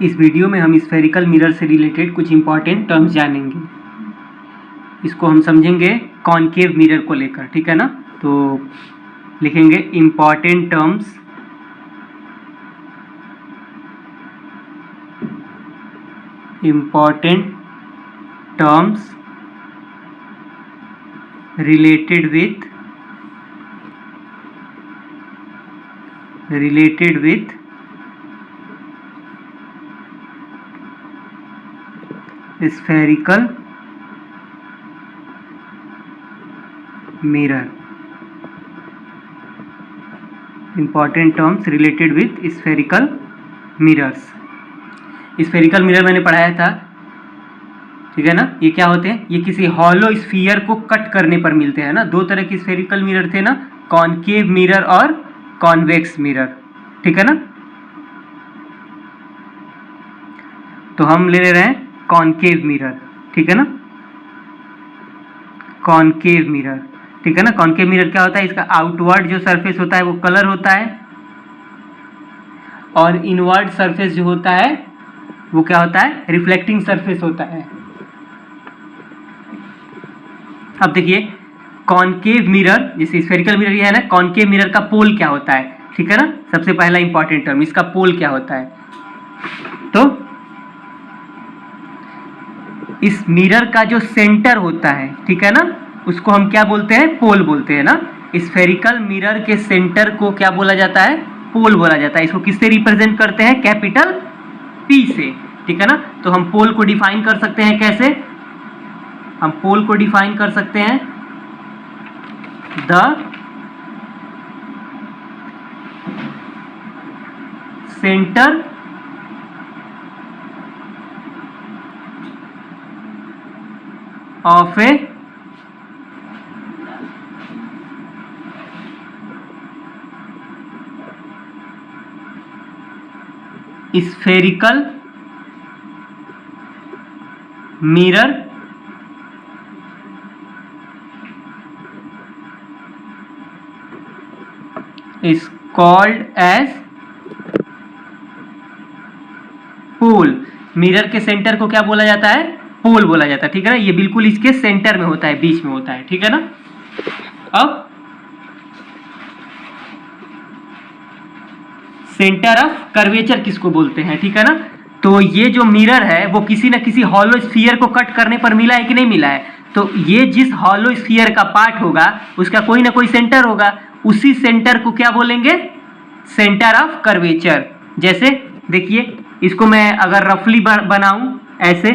इस वीडियो में हम स्फेरिकल मिरर से रिलेटेड कुछ इंपॉर्टेंट टर्म्स जानेंगे। इसको हम समझेंगे कॉनकेव मिरर को लेकर, ठीक है ना। तो लिखेंगे important terms related with spherical mirror। Important terms related with spherical mirrors. Spherical mirror मैंने पढ़ाया था, ठीक है ना। ये क्या होते हैं? ये किसी हॉलो स्फीयर को कट करने पर मिलते हैं ना। दो तरह के स्फेरिकल मिरर थे ना, कॉनकेव मिरर और कॉन्वेक्स मिरर, ठीक है ना। तो हम ले रहे हैं कॉनकेव मिरर, ठीक है ना। कॉनकेव मिरर, ठीक है ना। कॉनकेव मिरर क्या होता है? इसका आउटवर्ड जो सरफेस होता है वो कलर होता है, और इनवर्ड सरफेस जो होता है वो क्या होता है? रिफ्लेक्टिंग सरफेस होता है। अब देखिए, कॉनकेव मिरर, जैसे स्फेरिकल मिरर ये है ना, कॉनकेव मिरर का पोल क्या होता है, ठीक है ना। सबसे पहला इंपॉर्टेंट टर्म, इसका पोल क्या होता है? तो इस मिरर का जो सेंटर होता है, ठीक है ना, उसको हम क्या बोलते हैं? पोल बोलते हैं ना। स्फेरिकल मिरर के सेंटर को क्या बोला जाता है? पोल बोला जाता है। इसको किससे रिप्रेजेंट करते हैं? कैपिटल पी से, ठीक है ना। तो हम पोल को डिफाइन कर सकते हैं कैसे? हम पोल को डिफाइन कर सकते हैं, the centre of a spherical mirror is called as pole. Mirror के सेंटर को क्या बोला जाता है? पोल बोला जाता है, ठीक है ना। ये बिल्कुल इसके सेंटर में होता है, बीच में होता है, ठीक है ना। अब सेंटर ऑफ कर्वेचर किसको बोलते हैं, ठीक है ना। तो ये जो मिरर है वो किसी न किसी हॉलो स्फीयर को कट करने पर मिला है कि नहीं मिला है? तो ये जिस हॉलो स्फीयर का पार्ट होगा उसका कोई ना कोई सेंटर होगा, उसी सेंटर को क्या बोलेंगे? Centre of curvature. जैसे देखिए, इसको मैं अगर रफली बनाऊं ऐसे,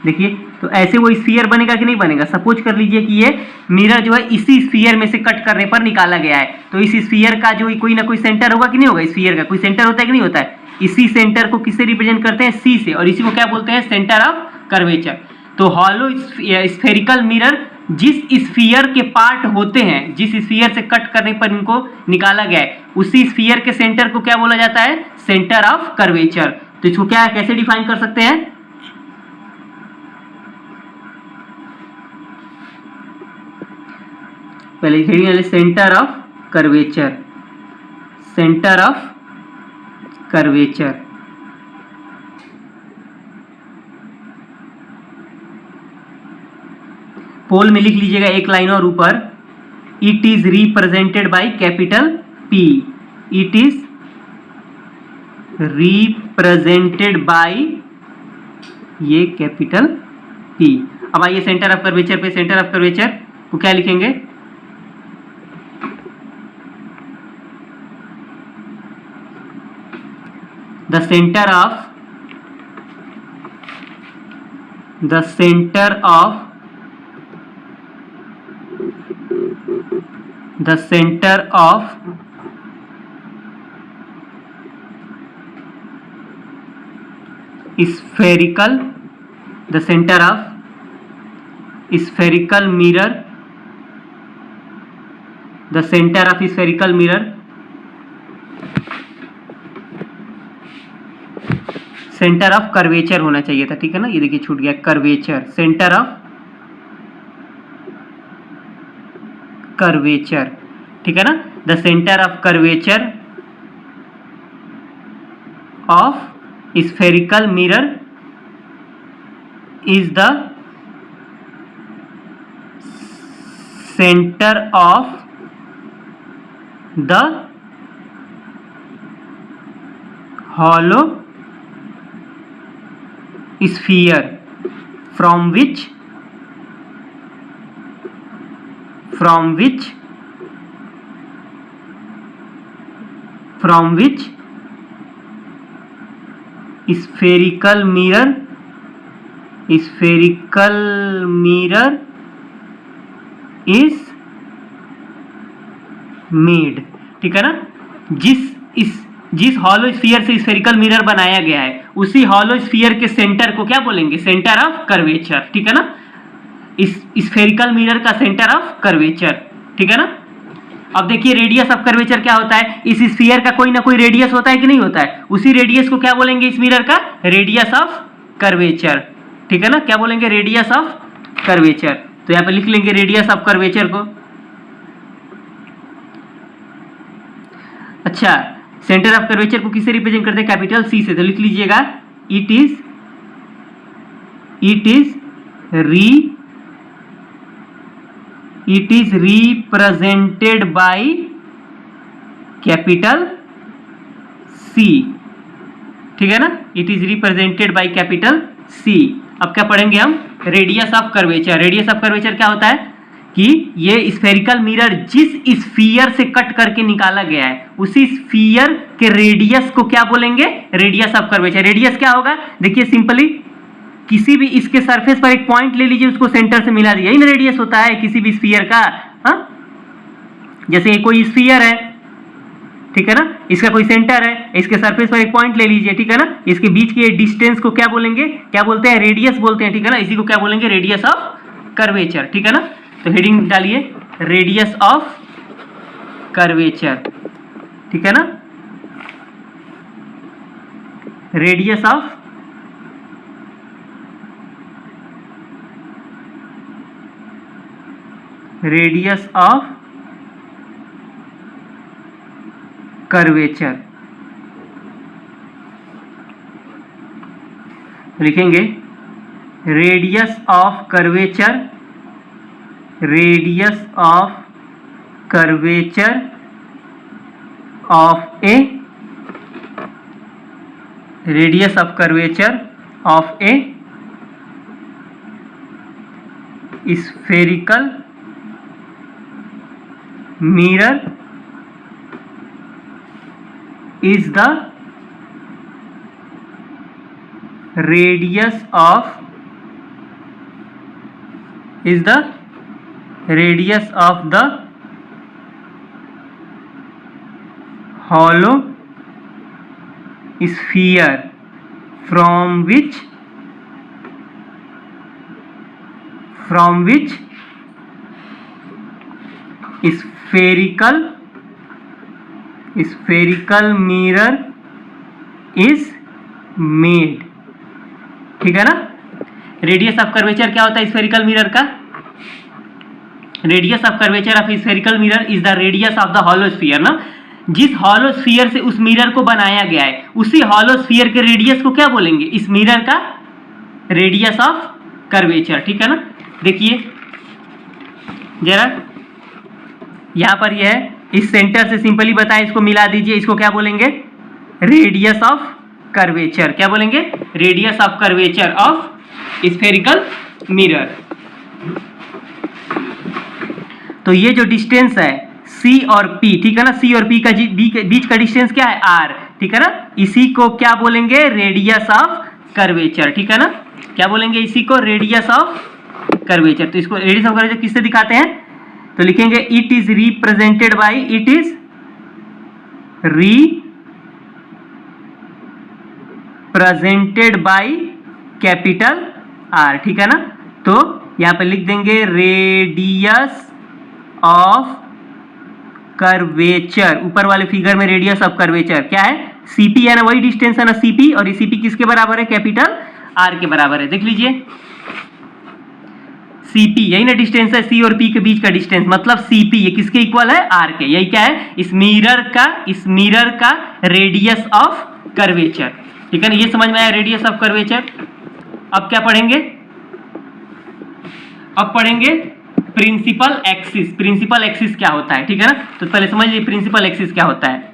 देखिए, तो ऐसे वो स्फीयर बनेगा कि नहीं बनेगा? सपोज कर लीजिए कि ये मिरर जो है इसी स्फीयर में से कट करने पर निकाला गया है, तो इस स्फीयर का जो कोई ना कोई सेंटर होगा कि नहीं होगा? स्फीयर का कोई सेंटर होता है कि नहीं होता है? इसी सेंटर को किससे रिप्रेजेंट करते हैं? सी से, और इसी को क्या बोलते हैं? Centre of curvature. तो हॉलो स्फेरिकल मिरर जिस स्फीयर के पार्ट होते हैं, जिस स्फीयर से कट करने पर इनको निकाला गया है, उसी स्फीयर के सेंटर को क्या बोला जाता है? Centre of curvature. तो इसको क्या कैसे डिफाइन कर सकते हैं? पहले लिखेंगे centre of curvature, centre of curvature. Pole में लिख लीजिएगा एक लाइन और ऊपर, it is represented by capital P. It is represented by ये कैपिटल पी। अब आइए सेंटर ऑफ कर्वेचर पे। सेंटर ऑफ कर्वेचर को क्या लिखेंगे? the center of spherical mirror, the center of spherical mirror centre of curvature होना चाहिए था, ठीक है ना। ये देखिए छूट गया, कर्वेचर, सेंटर ऑफ कर्वेचर। ठीक है ना। The centre of curvature of spherical mirror is the centre of the hollow sphere from which spherical mirror is made, ठीक है ना। जिस हॉलो स्फीयर से स्फेरिकल मिरर बनाया गया है उसी हॉलो स्फीयर के सेंटर को क्या बोलेंगे, सेंटर ऑफ कर्वेचर, ठीक है ना। इस स्फेरिकल मिरर का सेंटर ऑफ कर्वेचर, ठीक है ना। अब देखिए रेडियस ऑफ कर्वेचर क्या होता है, इस स्फीयर का कोई ना कोई रेडियस होता है कि नहीं होता है, उसी रेडियस को क्या बोलेंगे इस मिरर का, रेडियस ऑफ कर्वेचर, ठीक है ना। क्या बोलेंगे, रेडियस ऑफ कर्वेचर। तो यहां पे लिख लेंगे रेडियस ऑफ कर्वेचर को। अच्छा, सेंटर ऑफ कर्वेचर को किससे रिप्रेजेंट करते हैं, कैपिटल सी से। तो लिख लीजिएगा it is represented by capital C, ठीक है ना। It is represented by capital C. अब क्या पढ़ेंगे हम, radius of curvature. Radius of curvature क्या होता है कि ये स्फेरिकल मिरर जिस स्फीयर से कट करके निकाला गया है उसी स्फीयर के रेडियस को क्या बोलेंगे, रेडियस ऑफ कर्वेचर। रेडियस क्या होगा, देखिए सिंपली किसी भी इसके सरफेस पर एक पॉइंट ले लीजिए, उसको सेंटर से मिला दिया, इन रेडियस होता है किसी भी स्फीयर का। हाँ, जैसे कोई स्फीयर है, ठीक है ना, इसका कोई सेंटर है, इसके सरफेस पर एक पॉइंट ले लीजिए, ठीक है ना, इसके बीच के डिस्टेंस को क्या बोलेंगे, क्या बोलते हैं, रेडियस बोलते हैं, ठीक है ना। इसी को क्या बोलेंगे, रेडियस ऑफ कर्वेचर, ठीक है ना। तो हेडिंग डालिए रेडियस ऑफ कर्वेचर, ठीक है ना, रेडियस ऑफ कर्वेचर लिखेंगे radius of curvature of A spherical mirror is the radius of the hollow sphere from which spherical mirror is made, ठीक है ना। रेडियस ऑफ कर्वेचर क्या होता है स्फेरिकल मिरर का, radius of curvature of spherical mirror is the radius of the hollow sphere ना। जिस hollow sphere से उस मिरर को बनाया गया है उसी हॉलो स्फीयर के रेडियस को क्या बोलेंगे, इस मिरर का रेडियस ऑफ कर्वेचर, ठीक है ना। देखिए जरा यहां पर यह है, इस सेंटर से सिंपली बताएं, इसको मिला दीजिए, इसको क्या बोलेंगे, रेडियस ऑफ कर्वेचर। क्या बोलेंगे, radius of curvature of spherical mirror. तो ये जो डिस्टेंस है C और P, ठीक है ना, C और P का बीच का डिस्टेंस क्या है, R, ठीक है ना। इसी को क्या बोलेंगे, रेडियस ऑफ कर्वेचर, ठीक है ना। क्या बोलेंगे, इसी को रेडियस ऑफ कर्वेचर। तो इसको रेडियस ऑफ कर्वेचर किससे दिखाते हैं, तो लिखेंगे it is represented by capital R, ठीक है ना। तो यहां पे लिख देंगे रेडियस ऑफ कर्वेचर, ऊपर वाले फिगर में रेडियस ऑफ कर्वेचर क्या है, CP है ना, वही डिस्टेंस है ना CP, और CP किसके बराबर है, कैपिटल R के बराबर है। देख लीजिए CP, यही ना डिस्टेंस है सी और पी के बीच का डिस्टेंस, मतलब CP ये किसके इक्वल है, R के। यही क्या है, इस मिरर का रेडियस ऑफ कर्वेचर। ठीक है ना, ये समझ में आया रेडियस ऑफ कर्वेचर। अब क्या पढ़ेंगे, अब पढ़ेंगे प्रिंसिपल एक्सिस। प्रिंसिपल एक्सिस क्या होता है, ठीक है ना, तो पहले समझ लीजिए प्रिंसिपल एक्सिस क्या होता है।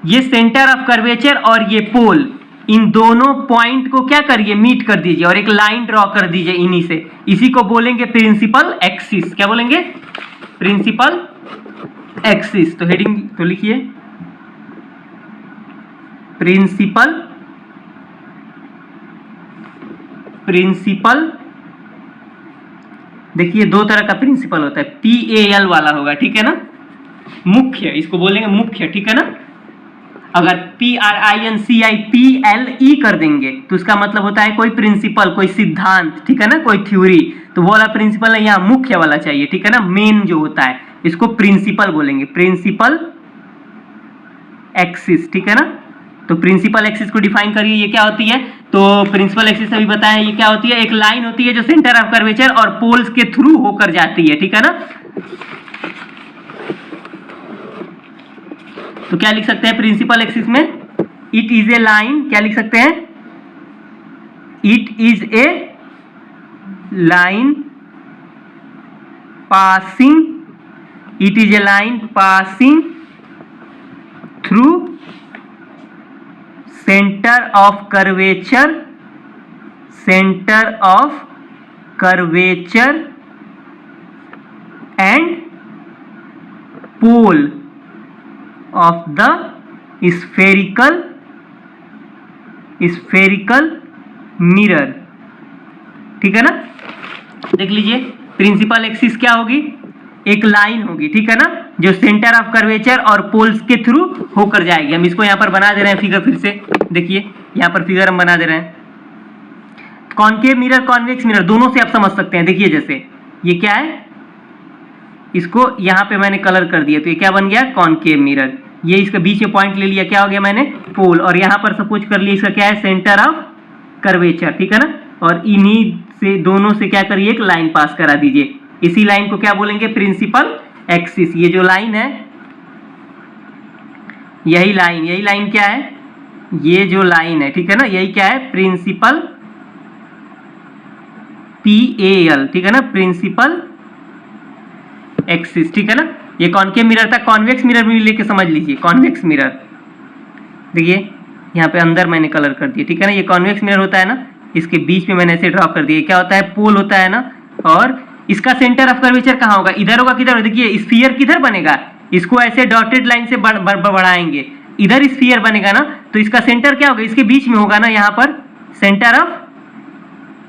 ये सेंटर ऑफ कर्वेचर और ये पोल, इन दोनों पॉइंट को क्या करिए, मीट कर दीजिए और एक लाइन ड्रॉ कर दीजिए इन्हीं से, इसी को बोलेंगे प्रिंसिपल एक्सिस। क्या बोलेंगे, प्रिंसिपल एक्सिस। तो हेडिंग तो लिखिए प्रिंसिपल। देखिए दो तरह का प्रिंसिपल होता है, PAL वाला होगा, ठीक है ना, मुख्य, इसको बोलेंगे मुख्य, ठीक है ना। अगर PRINCIPLE कर देंगे तो उसका मतलब होता है कोई प्रिंसिपल, कोई सिद्धांत, ठीक है ना, कोई थ्योरी। तो वो वाला प्रिंसिपल है, यहाँ मुख्य वाला चाहिए, ठीक है ना, मेन जो होता है, इसको प्रिंसिपल बोलेंगे, प्रिंसिपल एक्सिस, ठीक है ना। तो प्रिंसिपल एक्सिस को डिफाइन करिए, ये क्या होती है, तो प्रिंसिपल एक्सिस अभी बताया, ये क्या होती है, एक लाइन होती है जो सेंटर ऑफ कर्वेचर और पोल्स के थ्रू होकर जाती है, ठीक है ना। तो क्या लिख सकते हैं प्रिंसिपल एक्सिस में, इट इज ए लाइन, क्या लिख सकते हैं, it is a line passing, it is a line passing through centre of curvature and pole of the spherical mirror, ठीक है ना। देख लीजिए प्रिंसिपल एक्सिस क्या होगी, एक लाइन होगी, ठीक है ना, जो सेंटर ऑफ कर्वेचर और पोल्स के थ्रू होकर जाएगी। हम इसको यहां पर बना दे रहे हैं फिगर, फिर से देखिए यहां पर फिगर हम बना दे रहे हैं। कॉन्केव मिरर, कॉन्वेक्स मिरर, दोनों से आप समझ सकते हैं। देखिए जैसे ये क्या है, इसको यहां पे मैंने कलर कर दिया, तो ये क्या बन गया, कॉन्केव मिरर। ये इसके बीच में पॉइंट ले लिया, क्या हो गया मैंने, पोल, और यहां पर सपोज कर लिया इसका क्या है, सेंटर ऑफ कर्वेचर, ठीक है ना। और इन्हीं से दोनों से क्या करिए, एक लाइन पास करा दीजिए, इसी लाइन को क्या बोलेंगे, प्रिंसिपल एक्सिस। ये जो लाइन है, यही लाइन क्या है, ये जो लाइन है, ठीक है ना, यही क्या है, प्रिंसिपल PAL, ठीक है ना, प्रिंसिपल एक्सिस, ठीक है ना। ये कॉन्केव मिरर था, कॉन्वेक्स मिरर भी लेके समझ लीजिए, कॉन्वेक्स मिरर देखिए यहाँ पे अंदर मैंने कलर कर दिया, ठीक है ना। ये कॉन्वेक्स मिरर होता है ना, इसके बीच में मैंने ऐसे ड्रॉ कर दिया, क्या होता है, पोल होता है ना, और इसका सेंटर ऑफ कर्वेचर कहाँ होगा, इधर होगा, किधर, देखिए स्फीयर किधर बनेगा, इसको ऐसे डॉटेड लाइन से बढ़ाएंगे, इधर स्फीयर बनेगा ना, तो इसका सेंटर क्या होगा, इसके बीच में होगा ना, यहाँ पर सेंटर ऑफ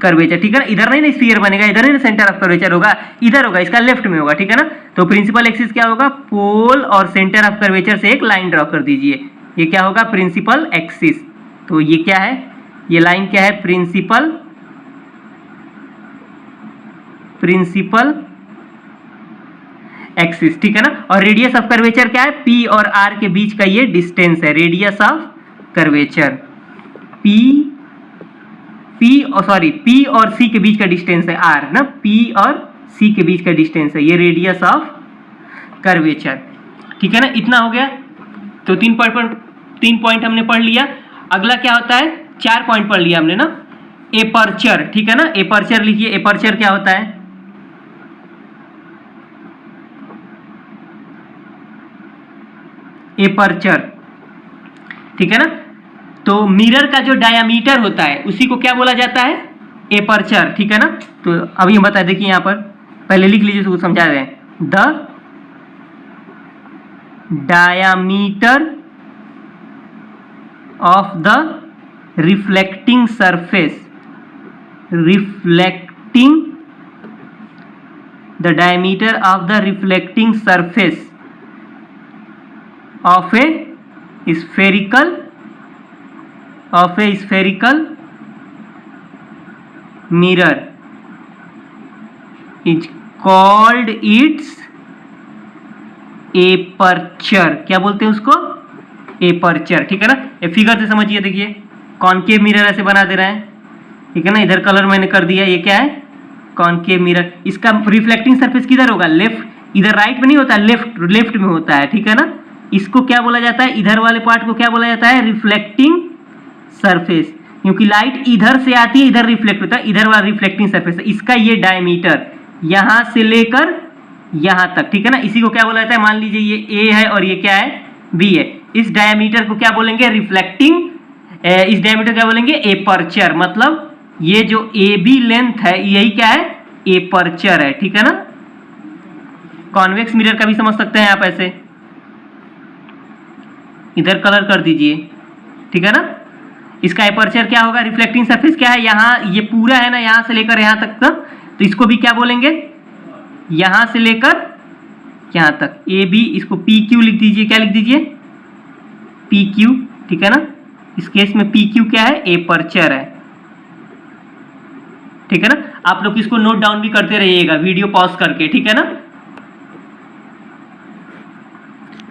कर्वेचर, ठीक है ना। इधर नहीं ना स्फीयर बनेगा, इधर नहीं ना सेंटर ऑफ कर्वेचर होगा, इधर होगा, इसका लेफ्ट में होगा, ठीक है ना। तो प्रिंसिपल एक्सिस क्या होगा, पोल और सेंटर ऑफ कर्वेचर से एक लाइन ड्रॉ कर दीजिए, ये क्या होगा, प्रिंसिपल एक्सिस। तो ये क्या है, ये लाइन क्या है, प्रिंसिपल एक्सिस, ठीक है ना। और रेडियस ऑफ कर्वेचर क्या है, P और R के बीच का ये डिस्टेंस है, रेडियस ऑफ कर्वेचर, P और C के बीच का डिस्टेंस है R ना, P और C के बीच का डिस्टेंस है, ये रेडियस ऑफ कर्वेचर, ठीक है ना। इतना हो गया, तो 3 पॉइंट हमने पढ़ लिया। अगला क्या होता है, 4 पॉइंट पढ़ लिया हमने ना, एपर्चर, ठीक है ना। एपर्चर लिखिए, एपर्चर क्या होता है, एपर्चर, ठीक है ना। तो मिरर का जो डायामीटर होता है उसी को क्या बोला जाता है, एपर्चर, ठीक है ना। तो अभी हम बता, देखिए यहां पर पहले लिख लीजिए, उसको समझा रहे हैं, the diameter of the reflecting surface, the diameter of the reflecting surface of A spherical mirror is called its aperture। क्या बोलते हैं उसको, एपर्चर, ठीक है ना। ये फिगर से समझिए, देखिए कॉनकेव मिरर ऐसे बना दे रहे हैं, ठीक है ना, इधर कलर मैंने कर दिया, ये क्या है, कॉनकेव मिरर, इसका रिफ्लेक्टिंग सरफेस किधर होगा, लेफ्ट, इधर राइट में नहीं होता, लेफ्ट में होता है, ठीक है ना। इसको क्या बोला जाता है, इधर वाले पार्ट को क्या बोला जाता है, रिफ्लेक्टिंग सरफेस, क्योंकि लाइट इधर से आती है, इधर रिफ्लेक्ट होता है, इधर वाला रिफ्लेक्टिंग सरफेस है। इसका ये डायमीटर यहां से लेकर यहां तक, ठीक है ना, इसी को क्या बोला जाता है, मान लीजिए ये ए है और ये क्या है, बी है, इस डायमीटर को क्या बोलेंगे, रिफ्लेक्टिंग, इस डायमीटर क्या बोलेंगे, एपर्चर, मतलब ये जो ए बी लेंथ है यही क्या है, एपर्चर है, ठीक है ना। कॉन्वेक्स मिरर का भी समझ सकते हैं आप ऐसे, इधर कलर कर दीजिए, ठीक है ना। इसका एपर्चर क्या होगा, रिफ्लेक्टिंग सरफेस क्या है, यहाँ ये पूरा है ना, यहां से लेकर यहां तक का, तो इसको भी क्या बोलेंगे, यहां से लेकर यहां तक, ए बी, इसको पी क्यू लिख दीजिए, क्या लिख दीजिए, पी क्यू, ठीक है ना। इस केस में पी क्यू क्या है, एपर्चर है, ठीक है ना। आप लोग इसको नोट डाउन भी करते रहिएगा वीडियो पॉज करके, ठीक है ना,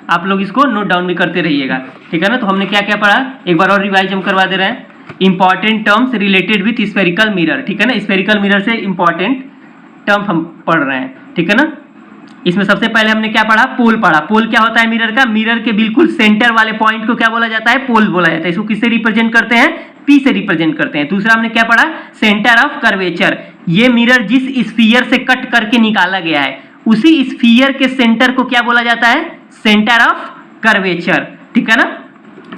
आप लोग इसको नोट डाउन भी करते रहिएगा, ठीक है ना। तो हमने क्या क्या पढ़ा, एक बार और रिवाइज हम करवा दे रहे हैं। Important terms related with spherical mirror, ठीक है ना, स्फेरिकल मिरर से इंपॉर्टेंट टर्म हम पढ़ रहे हैं, ठीक है ना। इसमें सबसे पहले हमने क्या पढ़ा, पोल पढ़ा। पोल क्या होता है मिरर का, मिरर के बिल्कुल सेंटर वाले पॉइंट को क्या बोला जाता है, पोल बोला जाता है। इसको किससे रिप्रेजेंट करते हैं, पी से रिप्रेजेंट करते हैं। दूसरा हमने क्या पढ़ा, सेंटर ऑफ कर्वेचर, ये मिरर जिस स्फीयर से कट करके निकाला गया है उसी स्फीयर के सेंटर को क्या बोला जाता है, सेंटर ऑफ कर्वेचर, ठीक है ना।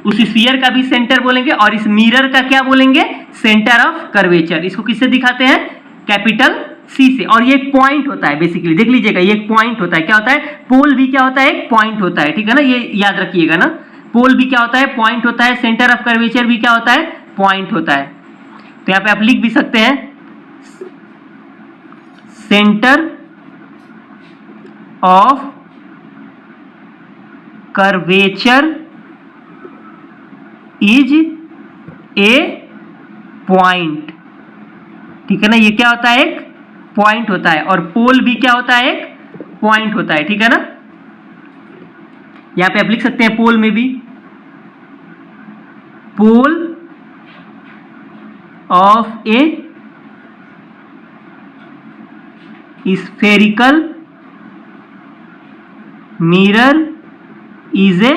उस स्फीयर का भी सेंटर बोलेंगे और इस मिरर का क्या बोलेंगे, सेंटर ऑफ कर्वेचर। इसको किससे दिखाते हैं, कैपिटल सी से। और ये एक पॉइंट होता है बेसिकली, देख लीजिएगा ये एक पॉइंट होता है, क्या होता है, पोल भी क्या होता है, एक पॉइंट होता है, ठीक है ना, ये याद रखिएगा ना, पोल भी क्या होता है, पॉइंट होता है, सेंटर ऑफ कर्वेचर भी क्या होता है, पॉइंट होता है। तो यहां पे आप लिख भी सकते हैं, centre of curvature is a point, ठीक है ना, ये क्या होता है, एक पॉइंट होता है। और पोल भी क्या होता है, एक पॉइंट होता है, ठीक है ना। यहां पे आप लिख सकते हैं पोल में भी, pole of a spherical mirror is A